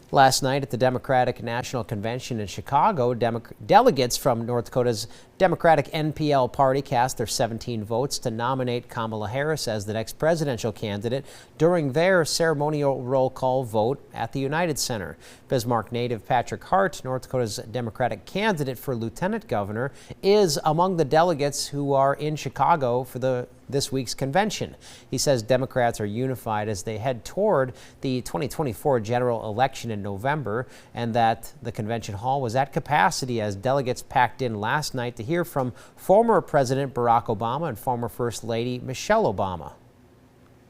Last night at the Democratic National Convention in Chicago, delegates from North Dakota's Democratic NPL party cast their 17 votes to nominate Kamala Harris as the next presidential candidate during their ceremonial roll call vote at the United Center. Bismarck native Patrick Hart, North Dakota's Democratic candidate for lieutenant governor, is among the delegates who are in Chicago for this week's convention. He says Democrats are unified as they head toward the 2024 general election in November, and that the convention hall was at capacity as delegates packed in last night to hear from former President Barack Obama and former First Lady Michelle Obama.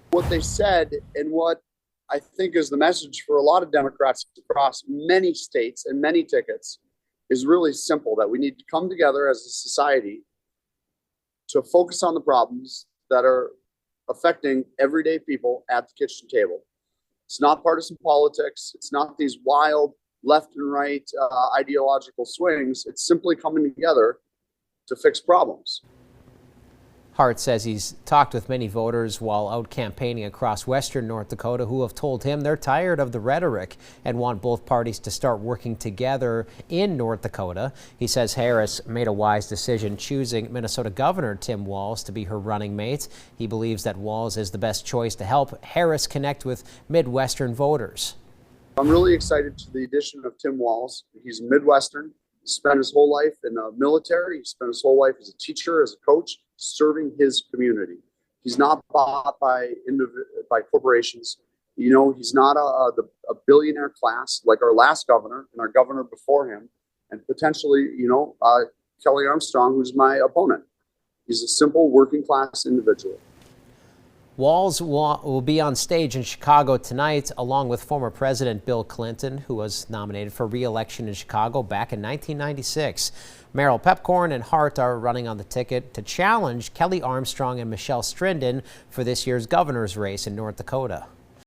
What they said, and what I think is the message for a lot of Democrats across many states and many tickets, is really simple: that we need to come together as a society to focus on the problems that are affecting everyday people at the kitchen table. It's not partisan politics. It's not these wild left and right ideological swings. It's simply coming together to fix problems. Hart says he's talked with many voters while out campaigning across western North Dakota who have told him they're tired of the rhetoric and want both parties to start working together in North Dakota. He says Harris made a wise decision choosing Minnesota Governor Tim Walz to be her running mate. He believes that Walz is the best choice to help Harris connect with Midwestern voters. I'm really excited to the addition of Tim Walz. He's Midwestern. He spent his whole life in the military. He spent his whole life as a teacher, as a coach, serving his community. He's not bought by corporations. You know, he's not a billionaire class like our last governor and our governor before him, and potentially, Kelly Armstrong, who's my opponent. He's a simple working class individual. Walz will be on stage in Chicago tonight, along with former President Bill Clinton, who was nominated for re-election in Chicago back in 1996. Merrill Pepcorn and Hart are running on the ticket to challenge Kelly Armstrong and Michelle Strinden for this year's governor's race in North Dakota.